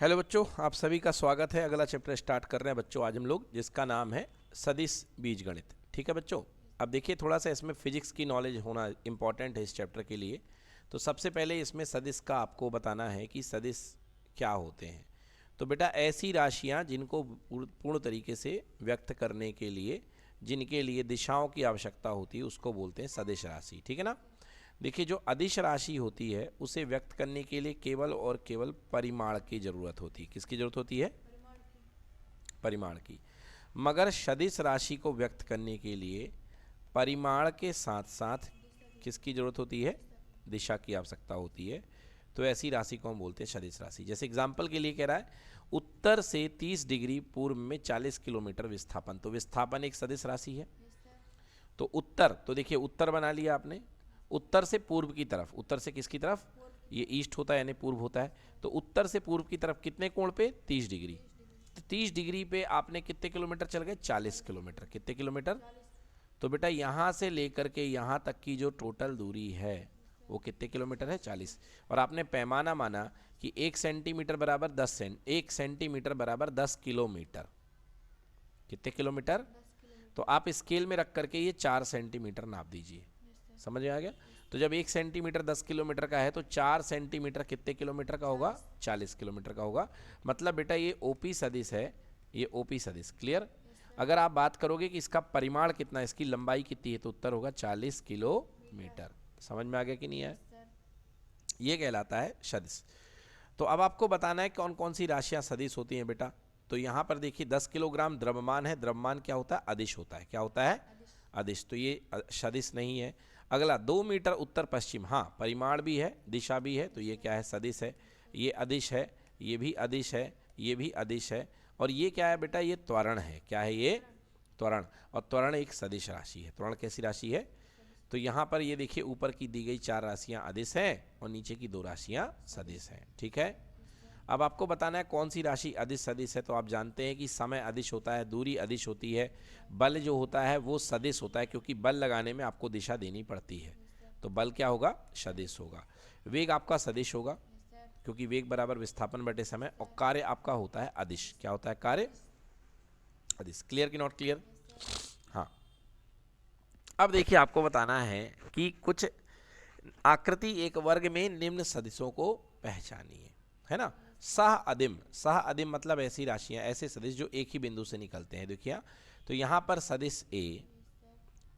Hello बच्चों, आप सभी का स्वागत है। अगला चैप्टर स्टार्ट कर रहे हैं बच्चों आज हम लोग, जिसका नाम है सदिश बीजगणित। ठीक है बच्चों, अब देखिए थोड़ा सा इसमें फिजिक्स की नॉलेज होना इम्पॉर्टेंट है इस चैप्टर के लिए। तो सबसे पहले इसमें सदिश का आपको बताना है कि सदिश क्या होते हैं। तो बेटा ऐसी राशियाँ जिनको पूर्ण तरीके से व्यक्त करने के लिए, जिनके लिए दिशाओं की आवश्यकता होती है, उसको बोलते हैं सदिश राशि। ठीक है ना। देखिए जो अदिश राशि होती है उसे व्यक्त करने के लिए केवल और केवल परिमाण की जरूरत होती है। किसकी जरूरत होती है? परिमाण की। मगर सदिश राशि को व्यक्त करने के लिए परिमाण के साथ साथ किसकी जरूरत होती है? दिशा की आवश्यकता होती है। तो ऐसी राशि को हम बोलते हैं सदिश राशि। जैसे एग्जाम्पल के लिए कह रहा है उत्तर से 30 डिग्री पूर्व में 40 किलोमीटर विस्थापन। तो विस्थापन एक सदिश राशि है। तो उत्तर, तो देखिए उत्तर बना लिया आपने, उत्तर से पूर्व की तरफ। उत्तर से किसकी तरफ? ये ईस्ट होता है यानी पूर्व होता है। तो उत्तर से पूर्व की तरफ कितने कोण पे? 30 डिग्री। तो 30 डिग्री पे आपने कितने किलोमीटर चल गए? 40 किलोमीटर। कितने किलोमीटर? तो बेटा यहाँ से लेकर के यहाँ तक की जो टोटल दूरी है वो कितने किलोमीटर है? 40। और आपने पैमाना माना कि 1 सेंटीमीटर बराबर 1 सेंटीमीटर बराबर 10 किलोमीटर। कितने किलोमीटर? तो आप स्केल में रख करके ये 4 सेंटीमीटर नाप दीजिए। समझ में आ गया? तो जब 1 सेंटीमीटर 10 किलोमीटर का है तो 4 सेंटीमीटर कितने किलोमीटर का होगा? 40 किलोमीटर का होगा। मतलब बेटा ये ओपी सदिश है, ये ओपी सदिश। क्लियर? अगर आप बात करोगे कि इसका परिमाण कितना है, इसकी लंबाई कितनी है, तो उत्तर होगा 40 किलोमीटर। समझ में आ गया कि नहीं है? ये कहलाता है सदिश। तो अब आपको बताना है कौन कौन सी राशियां सदिश होती हैं बेटा। तो यहाँ पर देखिए 10 किलोग्राम द्रव्यमान है। द्रव्यमान क्या होता है? अदिश होता है। क्या होता है? अदिश। तो ये सदिश नहीं है। अगला 2 मीटर उत्तर पश्चिम, हाँ परिमाण भी है दिशा भी है, तो ये क्या है? सदिश है। ये अदिश है, ये भी अदिश है, ये भी अदिश है। और ये क्या है बेटा? ये त्वरण है। क्या है ये? त्वरण। और त्वरण एक सदिश राशि है। त्वरण कैसी राशि है? तो यहाँ पर ये देखिए ऊपर की दी गई 4 राशियाँ अदिश हैं और नीचे की 2 राशियाँ सदिश हैं। ठीक है। अब आपको बताना है कौन सी राशि अदिश सदिश है। तो आप जानते हैं कि समय अदिश होता है, दूरी अदिश होती है, बल जो होता है वो सदिश होता है, क्योंकि बल लगाने में आपको दिशा देनी पड़ती है। तो बल क्या होगा? सदिश होगा। वेग आपका सदिश होगा, क्योंकि वेग बराबर विस्थापन बटे समय। और कार्य आपका होता है अदिश। क्या होता है? कार्य अदिश। क्लियर कि नॉट क्लियर? हाँ। अब देखिए आपको बताना है कि कुछ आकृति एक वर्ग में निम्न सदिशों को पहचानिए, है ना। सह अदिम, सह अदिम मतलब ऐसी राशियां, ऐसे सदिश जो एक ही बिंदु से निकलते हैं। देखिए तो यहां पर सदिश ए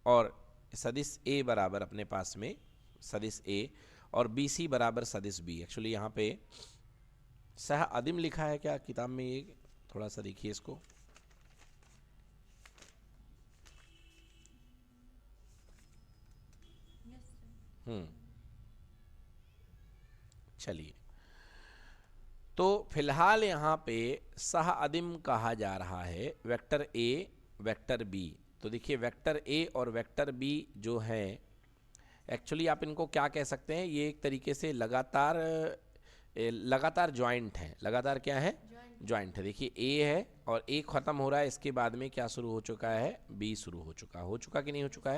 और सदिश ए बराबर अपने पास में सदिश ए और बी सी बराबर सदिश बी। एक्चुअली यहां पे सह अदिम लिखा है क्या किताब में? ये थोड़ा सा देखिए इसको। चलिए, तो फिलहाल यहाँ पे सह अदिम कहा जा रहा है वेक्टर ए वेक्टर बी। तो देखिए वेक्टर ए और वेक्टर बी जो है, एक्चुअली आप इनको क्या कह सकते हैं? ये एक तरीके से लगातार लगातार ज्वाइंट है। लगातार क्या है? ज्वाइंट है। देखिए ए है और ए खत्म हो रहा है, इसके बाद में क्या शुरू हो चुका है? बी शुरू हो चुका कि नहीं हो चुका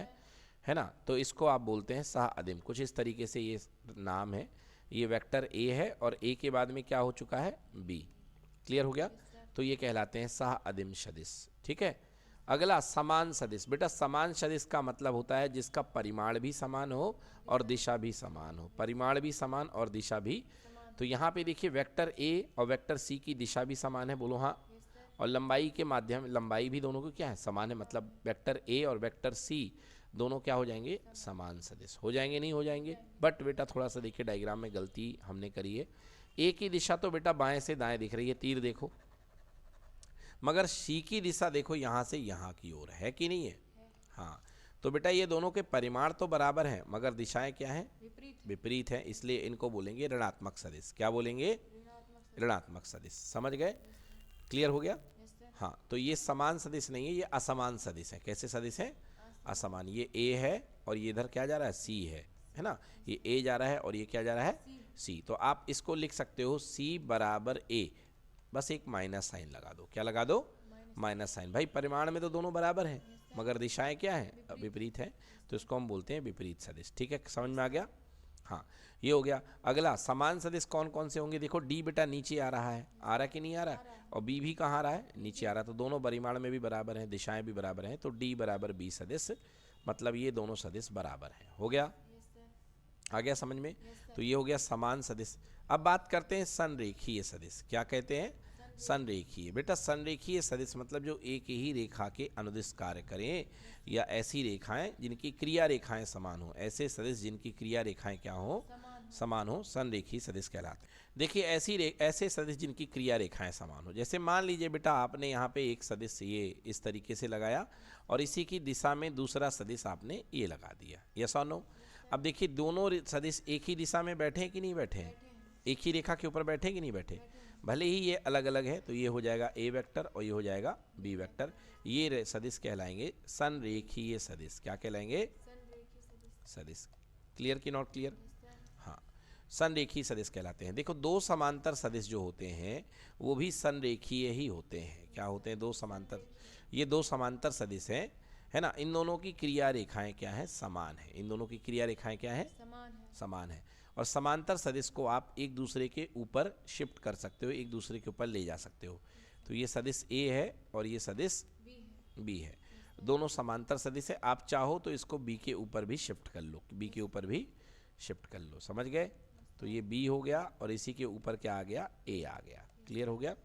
है ना। तो इसको आप बोलते हैं सह अदिम। कुछ इस तरीके से ये नाम है। ये वेक्टर ए है और ए के बाद में क्या हो चुका है? बी। क्लियर हो गया? तो ये कहलाते हैं सह अदिम सदिश। ठीक है। अगला समान सदिश। बेटा समान सदिश का मतलब होता है जिसका परिमाण भी समान हो और दिशा भी समान हो। परिमाण भी समान और दिशा भी। तो यहाँ पे देखिए वेक्टर ए और वेक्टर सी की दिशा भी समान है, बोलो हाँ। और लंबाई के माध्यम, लंबाई भी दोनों को क्या है? समान है। मतलब वेक्टर ए और वेक्टर सी दोनों क्या हो जाएंगे? समान सदिश हो जाएंगे। नहीं हो जाएंगे? बट बेटा थोड़ा सा देखिए डायग्राम में गलती हमने करी है। ए की दिशा तो बेटा बाएं से दाएं दिख रही है, तीर देखो, मगर सी की दिशा देखो यहाँ से यहाँ की ओर है कि नहीं है? हाँ। तो बेटा ये दोनों के परिमाण तो बराबर हैं मगर दिशाएं क्या हैं? विपरीत हैं। इसलिए इनको बोलेंगे ऋणात्मक सदिश। क्या बोलेंगे? ऋणात्मक सदिश। समझ गए? क्लियर हो गया? हाँ। तो ये समान सदिश नहीं है, ये असमान सदिश है। कैसे सदिश है? असमान। ये ए है और ये इधर क्या जा रहा है? सी है ना। ये ए जा रहा है और ये क्या जा रहा है? सी। तो आप इसको लिख सकते हो सी बराबर ए, बस एक माइनस साइन लगा दो। क्या लगा दो? Minus sign. भाई परिमाण में तो दोनों बराबर हैं मगर दिशाएं क्या हैं? विपरीत हैं। तो इसको हम बोलते हैं विपरीत सदिश। ठीक है, समझ में आ गया? हाँ, ये हो गया। अगला समान सदिश कौन कौन से होंगे? देखो डी बेटा नीचे आ रहा है, आ रहा है कि नहीं आ रहा है? और बी भी कहाँ आ रहा है? नीचे आ रहा है। तो दोनों परिमाण में भी बराबर हैं, दिशाएं भी बराबर हैं, तो डी बराबर बी सदिश, मतलब ये दोनों सदिश बराबर हैं। हो गया? आ गया समझ में? तो ये हो गया समान सदिश। अब बात करते हैं संरेखीय सदिश। क्या कहते हैं? संरेखीय। बेटा संरेखीय सदिश मतलब जो एक ही रेखा के अनुदिश कार्य करें, या ऐसी रेखाएं जिनकी क्रिया रेखाएं समान हो, ऐसे सदिश जिनकी क्रिया रेखाएं क्या हो? समान हो, संरेखीय सदिश कहलाते हैं। देखिए ऐसे सदिश जिनकी क्रिया रेखाएं समान हो, जैसे मान लीजिए बेटा आपने यहाँ पे एक सदिश ये इस तरीके से लगाया और इसी की दिशा में दूसरा सदिश आपने ये लगा दिया, यस और नो? अब देखिए दोनों सदिश एक ही दिशा में बैठे हैं कि नहीं बैठे हैं? एक ही रेखा के ऊपर बैठे कि नहीं बैठे? भले ही ये अलग अलग है, तो ये हो जाएगा ए वेक्टर और ये हो जाएगा बी वेक्टर। ये सदिश कहलाएंगे संरेखीय सदिश। क्या कहलाएंगे? सदिश। क्लियर कि नॉट क्लियर? हाँ, संरेखीय सदिश कहलाते हैं। देखो दो समांतर सदिश जो होते हैं वो भी संरेखीय ही होते हैं। क्या होते हैं? दो समांतर। ये दो समांतर सदिश हैं, है ना? इन दोनों की क्रिया रेखाएं क्या है? समान है। इन दोनों की क्रिया रेखाएं क्या है? समान है। और समांतर सदिश को आप एक दूसरे के ऊपर शिफ्ट कर सकते हो, एक दूसरे के ऊपर ले जा सकते हो। तो ये सदिश ए है और ये सदिश बी है। दोनों समांतर सदिश है। आप चाहो तो इसको बी के ऊपर भी शिफ्ट कर लो, बी के ऊपर भी शिफ्ट कर लो। समझ गए? तो ये बी हो गया और इसी के ऊपर क्या आ गया? ए आ गया। क्लियर हो गया?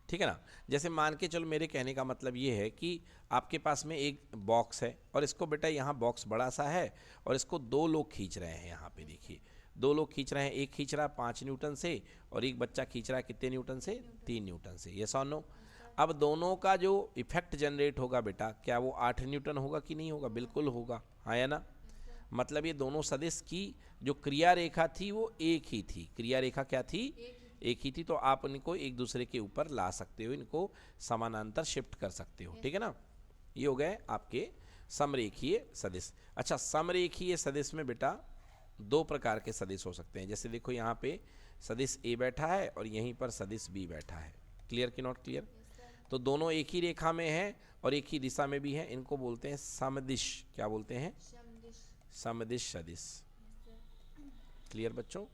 ठीक है ना? जैसे मान के चलो, मेरे कहने का मतलब ये है कि आपके पास में एक बॉक्स है और इसको बेटा यहाँ बॉक्स बड़ा सा है और इसको दो लोग खींच रहे हैं। यहाँ पे देखिए दो लोग खींच रहे हैं, एक खींच रहा है 5 न्यूटन से और एक बच्चा खींच रहा है कितने न्यूटन से? 3 न्यूटन से। यस और नो? अब दोनों का जो इफेक्ट जनरेट होगा बेटा, क्या वो 8 न्यूटन होगा कि नहीं होगा? बिल्कुल होगा। हाँ या ना? मतलब ये दोनों सदिश की जो क्रिया रेखा थी वो एक ही थी। क्रिया रेखा क्या थी? एक ही थी। तो आप इनको एक दूसरे के ऊपर ला सकते हो, इनको समानांतर शिफ्ट कर सकते हो। ठीक है ना? ये हो गए आपके समरेखीय सदिश। अच्छा, समरेखीय सदिश में बेटा दो प्रकार के सदिश हो सकते हैं। जैसे देखो यहाँ पे सदिश ए बैठा है और यहीं पर सदिश बी बैठा है। क्लियर कि नॉट क्लियर? तो दोनों एक ही रेखा में हैं और एक ही दिशा में भी हैं। इनको बोलते हैं समदिश। क्या बोलते हैं? समदिश सदिश। क्लियर बच्चों?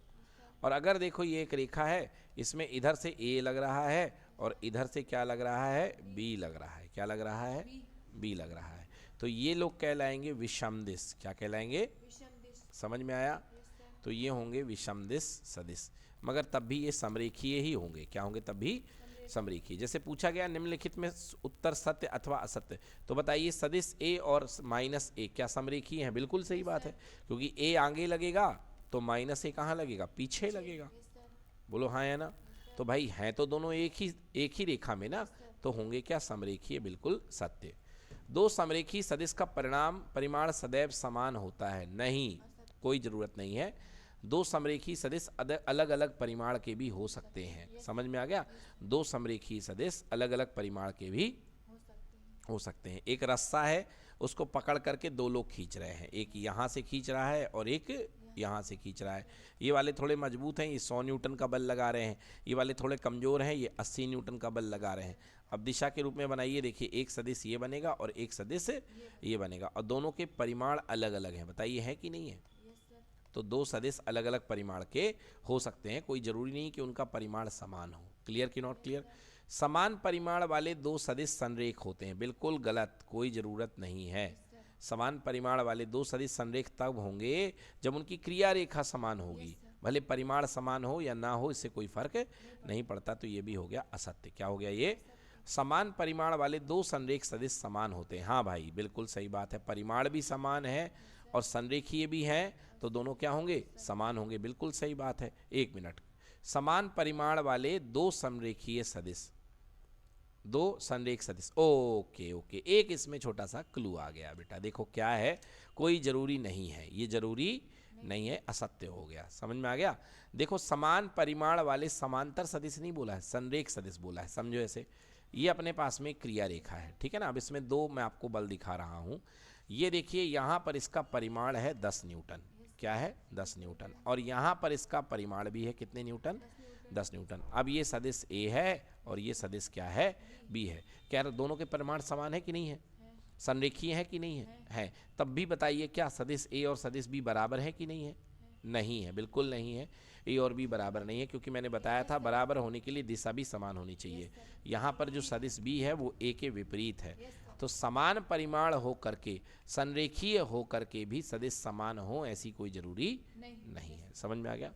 और अगर देखो ये एक रेखा है, इसमें इधर से ए लग रहा है और इधर से क्या लग रहा है? बी लग रहा है। क्या लग रहा है? बी लग रहा है। तो ये लोग कहलाएंगे विषमदिश। क्या कहलाएंगे? समझ में आया? तो ये होंगे विषमदिश सदिश, मगर तब भी ये समरेखीय ही होंगे। क्या होंगे? तब भी समरेखीय। जैसे पूछा गया निम्नलिखित में उत्तर सत्य अथवा असत्य, तो बताइए सदिश ए और माइनस ए क्या समरेखीय हैं? बिल्कुल सही बात है, क्योंकि ए आगे लगेगा तो माइनस ए कहाँ लगेगा? पीछे लगेगा। बोलो हाँ या ना? तो भाई हैं तो दोनों एक ही रेखा में ना, तो होंगे क्या? समरेखीय। बिल्कुल सत्य। दो समरेखी सदिश का परिमाण सदैव समान होता है? नहीं, कोई जरूरत नहीं है। दो समरेखी सदिश अलग अलग परिमाण के भी हो सकते हैं। समझ में आ गया? दो समरेखी सदिश अलग अलग परिमाण के भी हो सकते हैं। एक रस्सा है, उसको पकड़ करके दो लोग खींच रहे हैं, एक यहाँ से खींच रहा है और एक यहाँ से खींच रहा है। ये वाले थोड़े मजबूत हैं, ये 100 न्यूटन का बल लगा रहे हैं। ये वाले थोड़े कमज़ोर हैं, ये 80 न्यूटन का बल लगा रहे हैं। अब दिशा के रूप में बनाइए, देखिए एक सदिश ये बनेगा और एक सदिश ये बनेगा, और दोनों के परिमाण अलग अलग हैं। बताइए है कि नहीं है? तो दो सदिश अलग अलग परिमाण के हो सकते हैं, कोई जरूरी नहीं कि उनका परिमाण समान हो। क्लियर कि नॉट क्लियर? समान परिमाण वाले दो सदिश संरेख होते हैं? बिल्कुल गलत, कोई ज़रूरत नहीं है। समान परिमाण वाले दो सदिश संरेख तब होंगे जब उनकी क्रिया रेखा समान होगी। भले परिमाण समान हो या ना हो, इससे कोई फर्क नहीं पड़ता। तो ये भी हो गया असत्य। क्या हो गया? ये समान परिमाण वाले दो संरेख सदिश समान होते हैं। हाँ भाई, बिल्कुल सही बात है। परिमाण भी समान है और संरेखीय भी हैं, तो दोनों क्या होंगे? समान होंगे। बिल्कुल सही बात है। एक मिनट, समान परिमाण वाले दो समरेखीय सदिश, दो संरेख सदिश। ओके ओके, एक इसमें छोटा सा क्लू आ गया बेटा। देखो क्या है, कोई जरूरी नहीं है, ये जरूरी नहीं है, असत्य हो गया। समझ में आ गया? देखो समान परिमाण वाले समांतर सदिश नहीं बोला है, संरेख सदिश बोला है। समझो ऐसे, ये अपने पास में क्रिया रेखा है, ठीक है ना? अब इसमें दो मैं आपको बल दिखा रहा हूँ। ये देखिए यहाँ पर इसका परिमाण है 10 न्यूटन। क्या है? 10 न्यूटन। और यहाँ पर इसका परिमाण भी है कितने न्यूटन? 10 न्यूटन। अब ये सदिश ए है और ये सदिश क्या है? बी है। क्या दोनों के परिमाण समान है कि नहीं है? संरेखीय है कि नहीं है? तब भी बताइए क्या सदिश ए और सदिश बी बराबर है कि नहीं है? नहीं है, बिल्कुल नहीं है। ए और बी बराबर नहीं है, क्योंकि मैंने बताया था बराबर होने के लिए दिशा भी समान होनी चाहिए। यहाँ पर जो सदिश बी है वो ए के विपरीत है। तो समान परिमाण हो करके, संरेखीय हो करके भी सदिश समान हो ऐसी कोई जरूरी नहीं है। समझ में आ गया?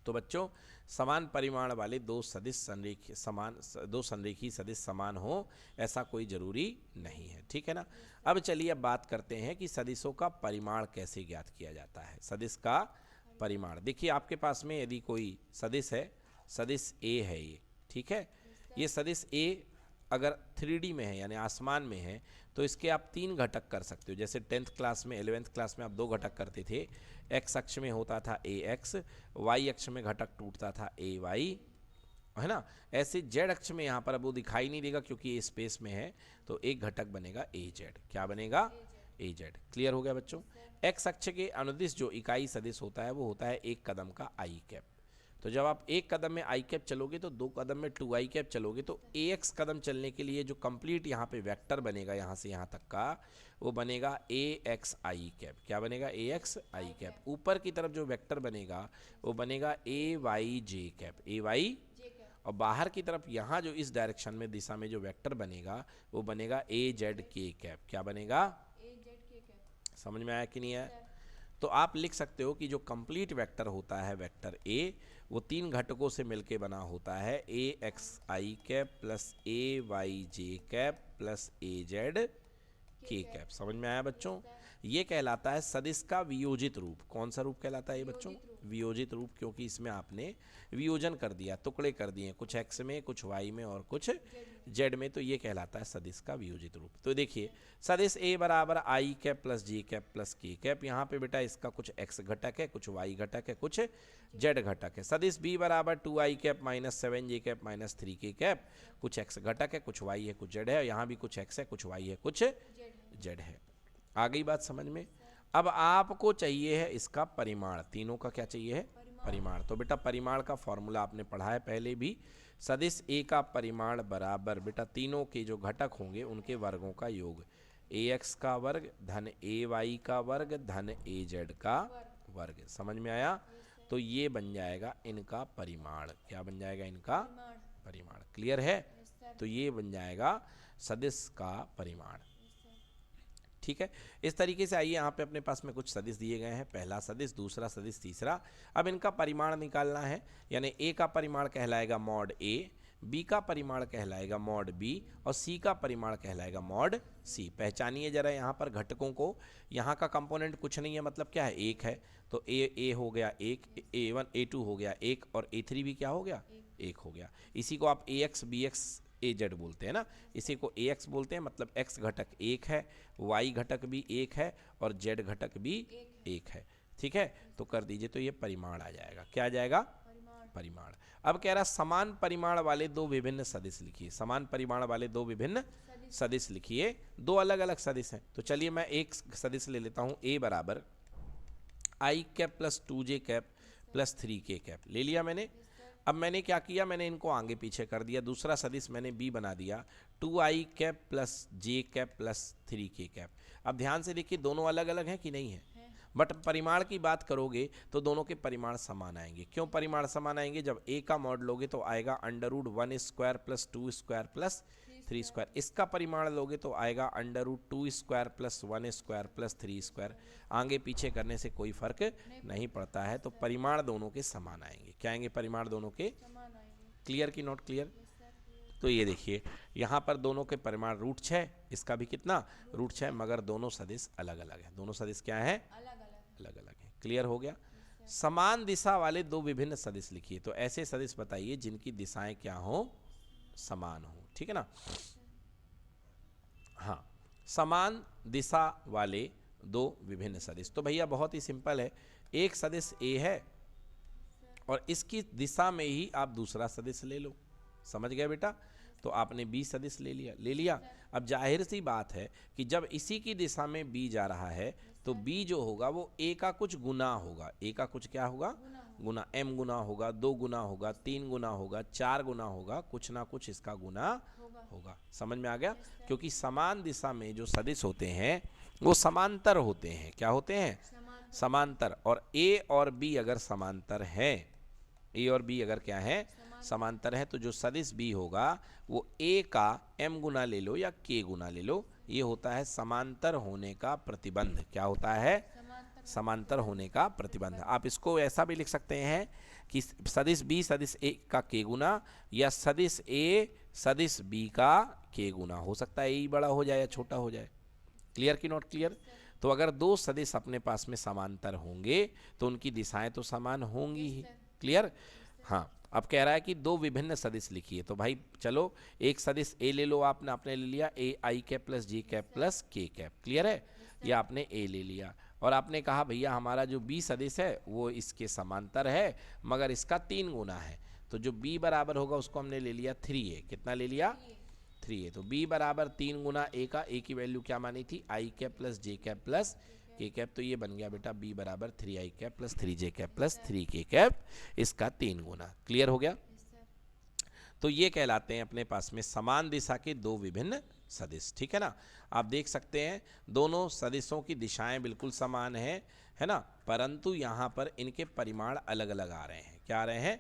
तो बच्चों, समान परिमाण वाले दो संरेखी सदिश समान हो ऐसा कोई जरूरी नहीं है। ठीक है ना? अब चलिए अब बात करते हैं कि सदिशों का परिमाण कैसे ज्ञात किया जाता है। सदिश का परिमाण देखिए, आपके पास में यदि कोई सदिश है, सदिश ए है ये, ठीक है। ये सदिश ए अगर 3D में है यानी आसमान में है तो इसके आप 3 घटक कर सकते हो। जैसे 10th क्लास में 11th क्लास में आप 2 घटक करते थे। एक्स अक्ष में होता था AX, वाई अक्ष में घटक टूटता था AY, है ना। ऐसे जेड अक्ष में यहाँ पर अब वो दिखाई नहीं देगा क्योंकि ये स्पेस में है, तो एक घटक बनेगा AZ। क्या बनेगा? AZ। क्लियर हो गया बच्चों? एक्स अक्ष के अनुदिश जो इकाई सदिश होता है वो होता है एक कदम का आई कैप। तो जब आप एक कदम में आई कैप चलोगे तो 2 कदम में 2i कैप चलोगे, तो AX कदम चलने के लिए जो कंप्लीट यहाँ पे वेक्टर बनेगा यहाँ से यहाँ तक का, वो बनेगा AXI कैप। क्या बनेगा? AXI cap. ऊपर की तरफ जो वेक्टर बनेगा वो बनेगा AYJ कैप, AY। और बाहर की तरफ यहाँ जो इस डायरेक्शन में दिशा में जो वेक्टर बनेगा वो बनेगा AZK कैप। क्या बनेगा? समझ में आया कि नहीं आया? तो आप लिख सकते हो कि जो कंप्लीट वेक्टर होता है वेक्टर ए, वो 3 घटकों से मिलके बना होता है AXI cap plus AYJ cap plus AZK cap. समझ में आया बच्चों? ये कहलाता है सदिश का वियोजित रूप। कौन सा रूप कहलाता है ये बच्चों? वियोजित रूप, क्योंकि इसमें आपने वियोजन कर दिया, टुकड़े कर दिए, कुछ x में, कुछ y में और कुछ z में, तो ये कहलाता है सदिश का वियोजित रूप। तो देखिए, सदिश a बराबर आई कैप प्लस जे कैप प्लस के कैप। यहाँ पे बेटा इसका कुछ x घटक है, कुछ y घटक है, कुछ z घटक है। सदिश b बराबर 2i cap minus 7j cap minus 3k cap. कुछ x घटक है, कुछ y है, कुछ z है। यहाँ भी कुछ x है, कुछ y है, कुछ z है। आ गई बात समझ में? अब आपको चाहिए है इसका परिमाण। तीनों का क्या चाहिए है? परिमाण। तो बेटा परिमाण का फॉर्मूला आपने पढ़ा है पहले भी। सदिश ए का परिमाण बराबर बेटा तीनों के जो घटक होंगे उनके वर्गों का योग, AX का वर्ग धन AY का वर्ग धन AZ का वर्ग। समझ में आया? तो ये बन जाएगा इनका परिमाण। क्या बन जाएगा? इनका परिमाण। क्लियर है? तो ये बन जाएगा सदिश का परिमाण। ठीक है। इस तरीके से आइए, यहाँ पे अपने पास में कुछ सदिश दिए गए हैं। पहला सदिश, दूसरा सदिश, तीसरा। अब इनका परिमाण निकालना है, यानी A का परिमाण कहलाएगा मॉड A, B का परिमाण कहलाएगा मॉड B और C का परिमाण कहलाएगा मॉड C। पहचानिए जरा यहाँ पर घटकों को। यहाँ का कंपोनेंट कुछ नहीं है, मतलब क्या है? 1 है। तो A हो गया 1, A1 A2 हो गया 1 और A3 भी क्या हो गया? 1 हो गया। इसी को आप AX BX AZ बोलते हैं ना। इसी को AX बोलते हैं, मतलब X घटक 1 है, Y घटक भी 1 है और Z घटक भी 1 है। ठीक है, तो कर दीजिए, तो ये परिमाण आ जाएगा। क्या आ जाएगा? परिमाण। अब कह रहा समान परिमाण वाले दो विभिन्न सदिश लिखिए। समान परिमाण वाले दो विभिन्न सदिश लिखिए। दो अलग अलग सदिश हैं। तो चलिए मैं एक सदिश ले लेता हूँ। A बराबर I cap plus 2J cap plus 3K cap ले लिया मैंने। अब मैंने क्या किया? मैंने इनको आगे पीछे कर दिया। दूसरा सदिश मैंने B बना दिया 2i cap plus J cap plus 3K cap. अब ध्यान से देखिए, दोनों अलग अलग हैं कि नहीं है? बट परिमाण की बात करोगे तो दोनों के परिमाण समान आएंगे। क्यों परिमाण समान आएंगे? जब A का मॉड लोगे तो आएगा √1 square plus 2 square plus 3 square. इसका परिमाण लोगे तो आएगा √2 square plus 1 square plus 3 square. आगे पीछे करने से कोई फर्क नहीं पड़ता है। तो परिमाण दोनों के समान आएंगे। क्या आएंगे? परिमाण दोनों के। क्लियर की नॉट क्लियर? तो ये देखिए, यहाँ पर दोनों के परिमाण √6, इसका भी कितना? √6, मगर दोनों सदिश अलग अलग है। दोनों सदिश क्या है? अलग अलग है। क्लियर हो गया? समान दिशा वाले दो विभिन्न सदिश लिखिए। तो ऐसे सदिश बताइए जिनकी दिशाएं क्या हो? समान हो। ठीक है ना? हाँ, समान दिशा वाले दो विभिन्न सदिश। तो भैया बहुत ही सिंपल है। एक सदिश A है और इसकी दिशा में ही आप दूसरा सदिश ले लो। समझ गए बेटा? तो आपने B सदिश ले लिया। अब जाहिर सी बात है कि जब इसी की दिशा में B जा रहा है तो B जो होगा वो A का कुछ गुना होगा। A का कुछ क्या होगा? गुना m गुना होगा, 2 गुना होगा, 3 गुना होगा, 4 गुना होगा, कुछ ना कुछ इसका गुना होगा। समझ में आ गया? क्योंकि समान दिशा में जो सदिश होते हैं वो समांतर होते हैं। क्या होते हैं? समांतर। और a और b अगर समांतर है, a और b अगर क्या है? समांतर है, तो जो सदिश b होगा वो a का m गुना ले लो या k गुना ले लो, ये होता है समांतर होने का प्रतिबंध। क्या होता है? समांतर होने का प्रतिबंध। आप इसको ऐसा भी लिख सकते हैं कि सदिश b सदिश a का k गुना, या सदिश a सदिश b का k गुना। हो सकता है a बड़ा हो जाए या छोटा हो जाए। क्लियर कि नॉट क्लियर? तो अगर दो सदिश अपने पास में समांतर होंगे तो उनकी दिशाएं तो समान होंगी ही। क्लियर? हाँ। अब कह रहा है कि दो विभिन्न सदिश लिखिए, तो भाई चलो एक सदिश a ले लो, आपने ले लिया a i cap plus j cap plus k cap. Clear है? ये आपने a ले लिया और आपने कहा भैया हमारा जो b सदिश है वो इसके समांतर है मगर इसका 3 गुना है, तो जो b बराबर होगा उसको हमने ले लिया 3a। कितना ले लिया? 3a। तो b बराबर 3 गुना a का, a की वैल्यू क्या मानी थी? i cap plus j cap plus k cap. तो ये बन गया बेटा b बराबर 3i cap plus 3j cap plus 3k cap, इसका 3 गुना। क्लियर हो गया? तो ये कहलाते हैं अपने पास में समान दिशा के दो विभिन्न सदिश। ठीक है ना? आप देख सकते हैं दोनों सदिशों की दिशाएं बिल्कुल समान है ना, परंतु यहाँ पर इनके परिमाण अलग अलग आ रहे हैं। क्या आ रहे हैं?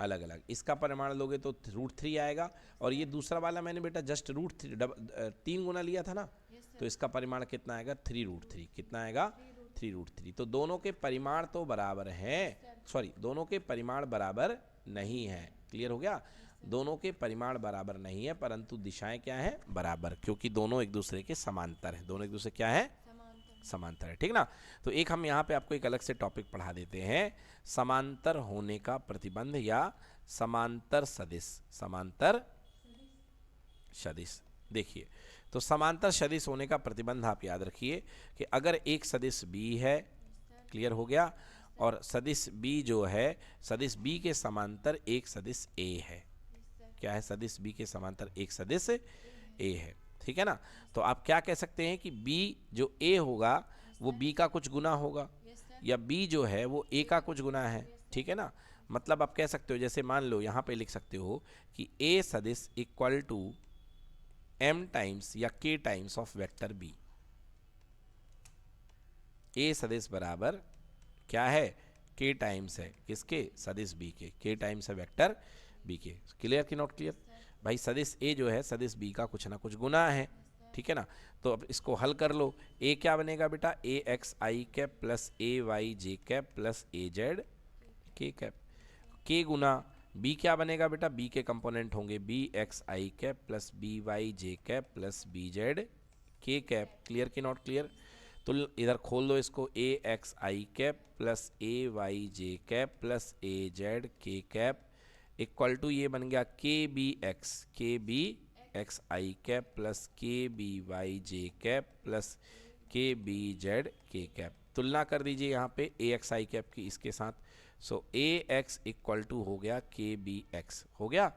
अलग अलग। इसका परिमाण लोगे तो √3 आएगा, और ये दूसरा वाला मैंने बेटा जस्ट √3 गुना लिया था ना, तो इसका परिमाण कितना आएगा? 3√3। कितना आएगा? 3√3। तो दोनों के परिमाण तो बराबर हैं, सॉरी दोनों के परिमाण बराबर नहीं है। क्लियर हो गया? दोनों के परिमाण बराबर नहीं है परंतु दिशाएं क्या है? बराबर, क्योंकि दोनों एक दूसरे के समांतर हैं। दोनों एक दूसरे क्या है? समांतर है। ठीक ना? तो एक हम यहाँ पे आपको एक अलग से टॉपिक पढ़ा देते हैं, समांतर होने का प्रतिबंध या समांतर सदिश। समांतर सदिश। देखिए, तो समांतर सदिश होने का प्रतिबंध आप याद रखिए कि अगर एक सदिश b है, क्लियर हो गया, और सदिश b जो है सदिश b के समांतर एक सदिश a है। क्या है? सदिश b के समांतर एक सदिश a है। ठीक है ना? तो आप क्या कह सकते हैं कि b जो a होगा वो b का कुछ गुना होगा, या b जो है वो a का कुछ गुना है। ठीक है ना? मतलब आप कह सकते हो, जैसे मान लो यहाँ पे लिख सकते हो कि a सदिश इक्वल टू m टाइम्स या k times of vector b। a सदिश बराबर क्या है? k टाइम्स है किसके? सदिश b के। k टाइम्स है वेक्टर b के। क्लियर कि नॉट क्लियर? भाई सदिश a जो है सदिश b का कुछ ना कुछ गुना है। ठीक है ना? तो अब इसको हल कर लो। a क्या बनेगा बेटा? ax i cap plus ay j cap plus az k cap. k Guna b क्या बनेगा बेटा? b के कंपोनेंट होंगे bx i cap plus by j cap plus bz k cap. Clear कि नॉट क्लियर? तो इधर खोल दो इसको, ax i cap plus ay j cap plus az k cap equal to ये बन गया kbx i cap plus kby j cap plus kbz k cap. तुलना कर दीजिए यहाँ पे ax i कैप की इसके साथ। सो ax इक्वल टू हो गया kbx, हो गया।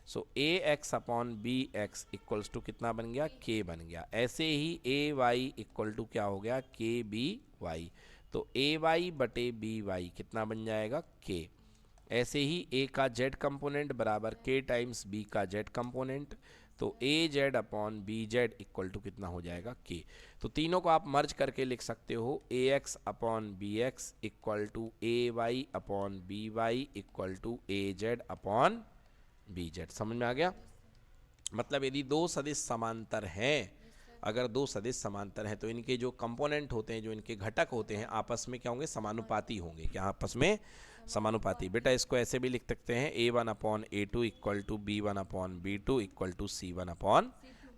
So ax upon bx equals to कितना बन गया? k बन गया। ऐसे ही ay इक्वल टू क्या हो गया? kby। तो ay बटे by कितना बन जाएगा? k। ऐसे ही a का z कंपोनेंट बराबर k टाइम्स b का z कंपोनेंट, तो az upon bz equal to कितना हो जाएगा? k। तो तीनों को आप मर्ज करके लिख सकते हो, ax upon bx equal to ay upon by equal to az upon bz। समझ में आ गया? मतलब यदि दो सदिश समांतर हैं, अगर दो सदिश समांतर हैं तो इनके जो कंपोनेंट होते हैं, जो इनके घटक होते हैं, आपस में क्या होंगे? समानुपाती होंगे। क्या आपस में? समानुपाती। बेटा इसको ऐसे भी लिख सकते हैं, a1 upon a2 equal to b1 upon b2 equal to c1 upon.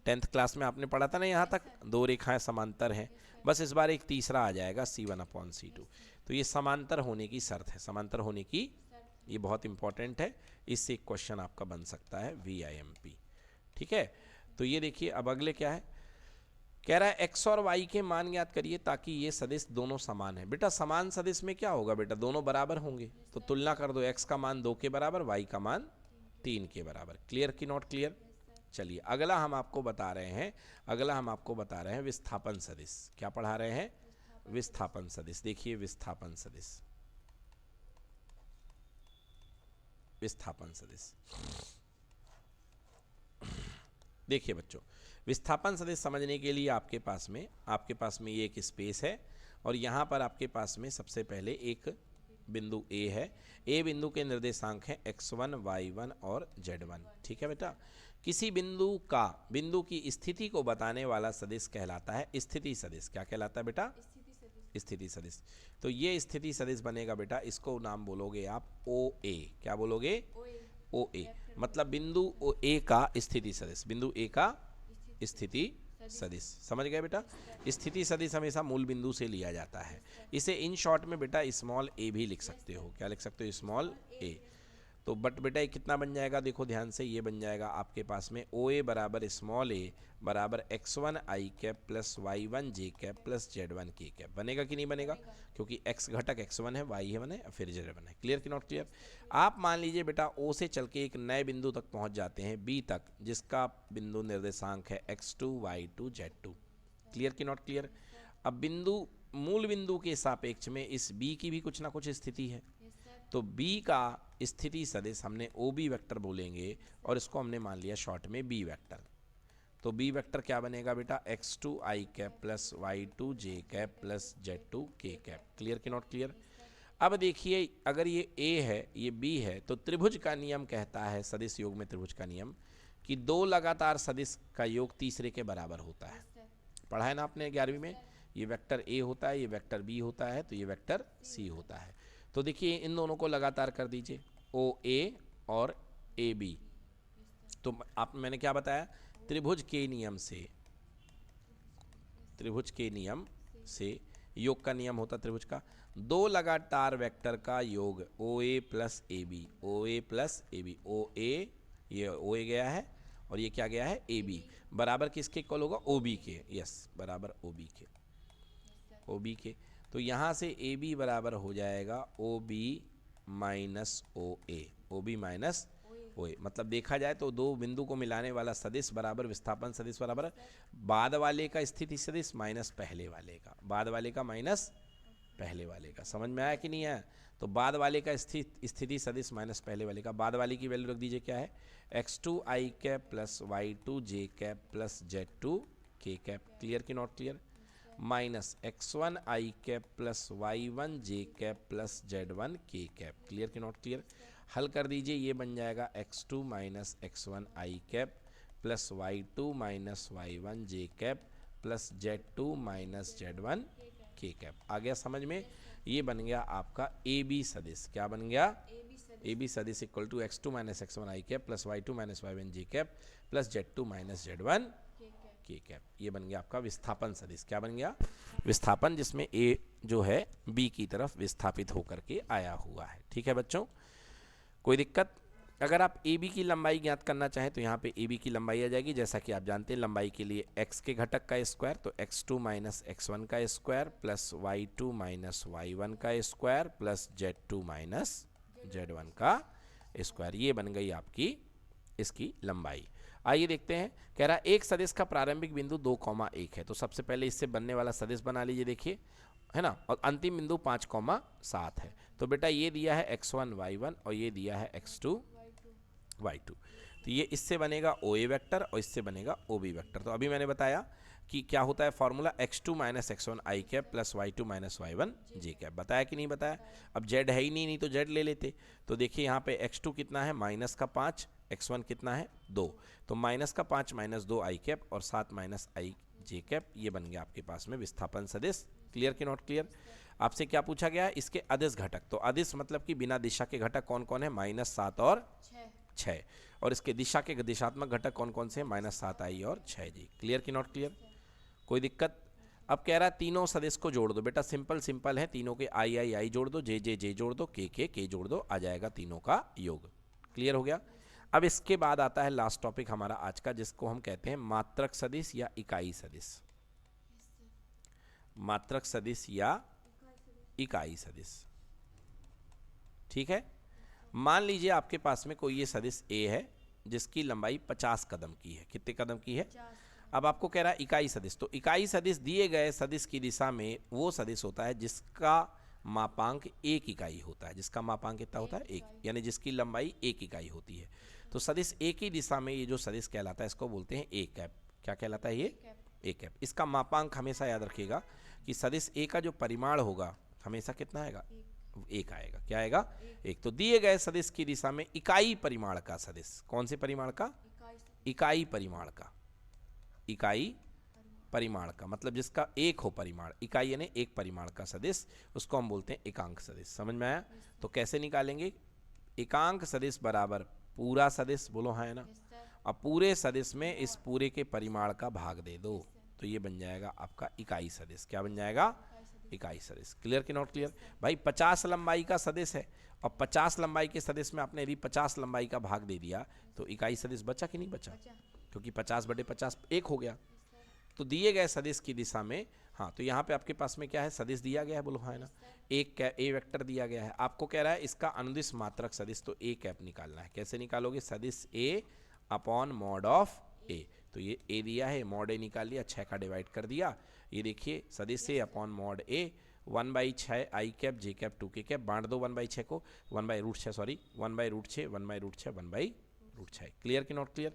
10th class में आपने पढ़ा था ना, यहाँ तक दो रेखाएं समांतर हैं, बस इस बार एक तीसरा आ जाएगा c1 अपॉन c2। तो ये समांतर होने की शर्त है, समांतर होने की, ये बहुत इंपॉर्टेंट है, इससे एक क्वेश्चन आपका बन सकता है VIMP। ठीक है? तो ये देखिए, अब अगले क्या है? कह रहा है x और y के मान ज्ञात करिए ताकि ये सदिश दोनों समान है। बेटा समान सदिश में क्या होगा? बेटा दोनों बराबर होंगे, तो तुलना कर दो, x का मान 2 के बराबर, y का मान 3 के बराबर। क्लियर कि नॉट क्लियर? चलिए अगला हम आपको बता रहे हैं, विस्थापन सदिश। क्या पढ़ा रहे हैं? विस्थापन सदिश। देखिए विस्थापन सदिश, विस्थापन सदिश। देखिए बच्चों, विस्थापन सदिश समझने के लिए आपके पास में ये एक स्पेस है और यहाँ पर आपके पास में सबसे पहले एक बिंदु ए है। ए बिंदु के निर्देशांक हैं x1, y1 और z1। ठीक है बेटा, किसी बिंदु की स्थिति को बताने वाला सदिश कहलाता है स्थिति सदिश। क्या कहलाता है बेटा? स्थिति सदिश। तो ये स्थिति सदिश बनेगा बेटा, इसको नाम बोलोगे आप OA। क्या बोलोगे? OA। मतलब बिंदु ए का स्थिति सदिश, बिंदु ए का स्थिति सदिश। समझ गए बेटा? स्थिति सदिश हमेशा मूल बिंदु से लिया जाता है। इसे इन शॉर्ट में बेटा स्मॉल ए भी लिख सकते हो। क्या लिख सकते हो? स्मॉल ए। तो बट बेटा ये कितना बन जाएगा? देखो ध्यान से, ये बन जाएगा आपके पास में OA बराबर स्मॉल ए बराबर x1 i cap plus y1 j cap plus z1 k cap. बनेगा कि नहीं बनेगा? क्योंकि x घटक x1 है, y है, बने फिर z1 है। क्लियर कि नॉट क्लियर? आप मान लीजिए बेटा O से चल के एक नए बिंदु तक पहुंच जाते हैं B तक, जिसका बिंदु निर्देशांक है x2 y2 z2। क्लियर कि नॉट क्लियर? अब मूल बिंदु के सापेक्ष में इस B की भी कुछ ना कुछ स्थिति है, तो B का स्थिति सदिश हमने OB वेक्टर बोलेंगे और इसको हमने मान लिया शॉर्ट में B वेक्टर। तो B वेक्टर क्या बनेगा बेटा? x2 i cap plus y2 j cap plus z2 k cap. Clear कि नॉट क्लियर? अब देखिए, अगर ये A है, ये B है, तो त्रिभुज का नियम कहता है, सदिश योग में त्रिभुज का नियम, कि दो लगातार सदिश का योग तीसरे के बराबर होता है। पढ़ा है ना आपने 11वीं में? ये वेक्टर A होता है, ये वेक्टर B होता है, तो ये वेक्टर C होता है। तो देखिए इन दोनों को लगातार कर दीजिए, OA और AB। तो मैंने क्या बताया? त्रिभुज के नियम से योग का नियम होता त्रिभुज का, दो लगातार वेक्टर का योग OA plus AB, OA plus AB, OA, ये OA गया है और ये क्या गया है? AB, बराबर किसके इक्वल होगा? OB के। यस, बराबर OB के। तो यहाँ से AB बराबर हो जाएगा OB minus OA, OB minus OA। मतलब देखा जाए तो दो बिंदु को मिलाने वाला सदिश बराबर विस्थापन सदिश बराबर बाद वाले का स्थिति सदिश माइनस पहले वाले का, बाद वाले का माइनस पहले वाले का। समझ में आया कि नहीं आया? तो बाद वाले का स्थिति सदिश माइनस पहले वाले का, बाद वाले की वैल्यू रख दीजिए, क्या है? x2 i cap plus y2 j cap plus z2 k cap. Clear कि not clear? Minus x1 i cap plus y1 j cap plus z1 k cap. Clear कि नॉट क्लियर? हल कर दीजिए, ये बन जाएगा x2 minus x1 i cap plus y2 minus y1 j cap plus z2 minus z1 k cap. आ गया समझ में? ये बन गया आपका AB सदिश। क्या बन गया? AB सदिश equal to x2 minus x1 i cap plus y2 minus y1 j cap plus z2 minus z1 k cap. ये बन गया आपका विस्थापन सदिश। क्या बन गया? विस्थापन, जिसमें A जो है B की तरफ विस्थापित होकर के आया हुआ है। ठीक है बच्चों, कोई दिक्कत? अगर आप AB की लंबाई ज्ञात करना चाहें तो यहाँ पे AB की लंबाई आ जाएगी। जैसा कि आप जानते हैं, लंबाई के लिए x के घटक का स्क्वायर, तो x2 माइनस x1 का square plus y2 minus y1 का square plus z2 minus z1 का स्क्वायर। ये बन गई आपकी इसकी लंबाई। आइए देखते हैं, कह रहा एक सदिश का प्रारंभिक बिंदु 2,1 है। तो सबसे पहले इससे बनने वाला सदिश बना लीजिए, देखिए, है ना, और अंतिम बिंदु 5,7 है। तो बेटा ये दिया है x1 y1 और ये दिया है x2 y2। तो ये इससे बनेगा OA वेक्टर और इससे बनेगा OB वेक्टर। तो अभी मैंने बताया कि क्या होता है formula, x2 minus x1 i cap plus y2 minus y1 j cap. बताया कि नहीं बताया? अब z है ही नहीं तो z ले लेते। तो देखिए यहाँ पे x2 कितना है? माइनस का 5, x1 कितना है? 2। तो माइनस का 5 माइनस 2 i कैप और 7 माइनस i j कैप। ये बन गया आपके पास में विस्थापन सदिश। क्लियर कि नॉट क्लियर? आपसे क्या पूछा गया है? इसके अदिश घटक। तो अदिश मतलब कि बिना दिशा के घटक कौन कौन है? -7 और 6। और इसके दिशा के दिशात्मक घटक कौन कौन से हैं? -7 i और 6 j। क्लियर कि नॉट क्लियर? कोई दिक्कत? अब कह रहा है तीनों सदिश को जोड़ दो। बेटा सिंपल है, तीनों के i जोड़ दो, j जोड़ दो, k जोड़ दो, आ जाएगा तीनों का योग। क्लियर हो गया? अब इसके बाद आता है लास्ट टॉपिक हमारा आज का, जिसको हम कहते हैं मात्रक सदिश या इकाई सदिश। मात्रक सदिश या इकाई सदिश। ठीक है, मान लीजिए आपके पास में कोई ये सदिश A है जिसकी लंबाई 50 कदम की है। कितने कदम की है? अब आपको कह रहा है इकाई सदिश। तो इकाई सदिश दिए गए सदिश की दिशा में वो सदिश होता है जिसका मापांक 1 इकाई होता है, जिसका मापांक कितना होता है 1, यानी जिसकी लंबाई 1 इकाई होती है। तो सदिश ए की दिशा में ये जो सदिश कहलाता है इसको बोलते हैं ए कैप। क्या कहलाता है ये? A cap. इसका मापांक हमेशा याद रखिएगा कि सदिश ए का जो परिमाण होगा हमेशा कितना आएगा? 1 आएगा। क्या आएगा? 1। तो दिए गए सदिश की दिशा में इकाई परिमाण का सदिश, कौन से परिमाण का? इकाई परिमाण का। इकाई परिमाण का मतलब जिसका 1 हो परिमाण, इकाई यानी 1 परिमाण का सदिश, उसको हम बोलते हैं एकांक सदिश। समझ में आया? तो कैसे निकालेंगे? एकांक सदिश बराबर पूरा सदिश, बोलो हाँ है ना, अब पूरे सदिश में इस पूरे के परिमाण का भाग दे दो, तो ये बन जाएगा आपका इकाई सदिश। क्या बन जाएगा? इकाई सदिश। क्लियर कि नॉट क्लियर? भाई 50 लंबाई का सदिश है और 50 लंबाई के सदिश में आपने यदि 50 लंबाई का भाग दे दिया तो इकाई सदिश बचा कि नहीं बचा? क्योंकि 50/50 1 हो गया। तो दिए गए सदिश की दिशा में, हाँ तो यहाँ पे आपके पास में क्या है? सदिश दिया गया है, बोलो हाँ है ना, एक ए वेक्टर दिया गया है। आपको कह रहा है इसका अनुदिश मात्रक सदिश, तो ए कैप निकालना है। कैसे निकालोगे? सदिश ए अपॉन मॉड ऑफ ए। तो ये ए दिया है, मॉड ए निकाल लिया, 6 का डिवाइड कर दिया। ये देखिए सदिश ए अपॉन मॉड ए 1/6 आई कैप जे कैप 2 के कैप, बांट दो 1/6 को, 1/√6 सॉरी 1/√6 1/√6 1/√6। क्लियर कि नॉट क्लियर?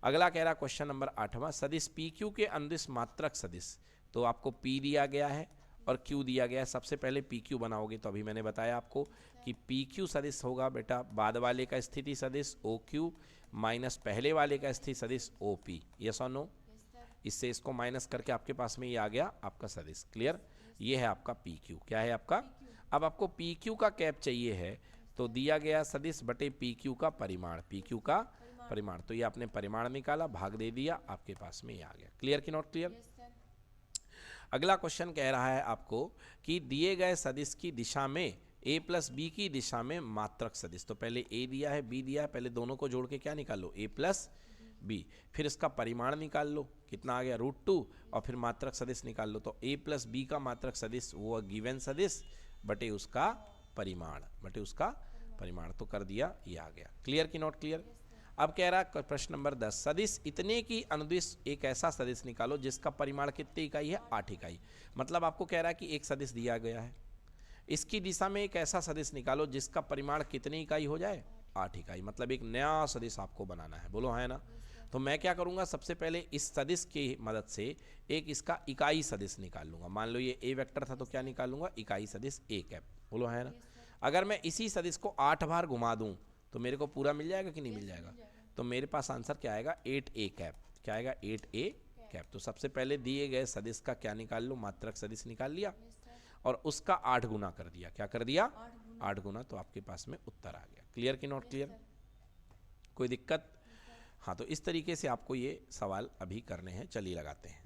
अगला कह रहा क्वेश्चन नंबर 8वां, सदिश पी क्यू के अनुदिश मात्रक सदिश। तो आपको पी दिया गया है और क्यू दिया गया है। सबसे पहले पी क्यू बनाओगे, तो अभी मैंने बताया आपको कि पी क्यू सदिश होगा बेटा बाद वाले का स्थिति सदिश ओ क्यू माइनस पहले वाले का स्थिति सदिश ओ पी। यस और नो? इससे इसको माइनस करके आपके पास में ये आ गया आपका सदिश। क्लियर? ये है आपका पी क्यू। क्या है आपका? अब आपको पी क्यू का कैप चाहिए है, तो दिया गया सदिश बटे पी क्यू का परिमाण, पी क्यू का परिमाण। तो ये आपने परिमाण निकाला, भाग दे दिया, आपके पास में ये आ गया। क्लियर कि नॉट क्लियर? अगला क्वेश्चन कह रहा है आपको कि दिए गए सदिश की दिशा में a प्लस बी की दिशा में मात्रक सदिश। तो पहले a दिया है, b दिया है, पहले दोनों को जोड़ के क्या निकाल लो? a plus B. फिर इसका परिमाण निकाल लो, कितना आ गया? √2, और फिर मात्रक सदिश निकाल लो। तो a प्लस बी का मात्रक सदिश वो गिवन सदिश बटे उसका परिमाण, बटे उसका परिमाण। तो कर दिया, ये आ गया। क्लियर कि नॉट क्लियर? अब कह रहा है प्रश्न नंबर 10, सदिश इतने की अनुदिश एक ऐसा सदिश निकालो जिसका परिमाण कितनी इकाई है? 8 इकाई। मतलब आपको कह रहा है कि एक सदिश दिया गया है, इसकी दिशा में एक ऐसा सदिश निकालो जिसका परिमाण कितनी इकाई हो जाए? 8 इकाई। मतलब एक नया सदिश आपको बनाना है, बोलो है ना। तो मैं क्या करूंगा? सबसे पहले इस सदिश की मदद से एक इसका इकाई सदिश निकाल लूंगा। मान लो ये ए वेक्टर था, तो क्या निकालूंगा? इकाई सदिश ए कैप, बोलो है ना। अगर मैं इसी सदिश को 8 बार घुमा दूं तो मेरे को पूरा मिल जाएगा कि नहीं मिल जाएगा? तो मेरे पास आंसर क्या आएगा? 8a cap. क्या आएगा? 8a cap. तो सबसे पहले दिए गए सदिश का क्या निकाल लो? मात्रक सदिश निकाल लिया और उसका 8 गुना कर दिया। क्या कर दिया? 8 गुना। तो आपके पास में उत्तर आ गया। क्लियर कि नॉट क्लियर? कोई दिक्कत? हाँ, तो इस तरीके से आपको ये सवाल अभी करने हैं। चलिए लगाते हैं।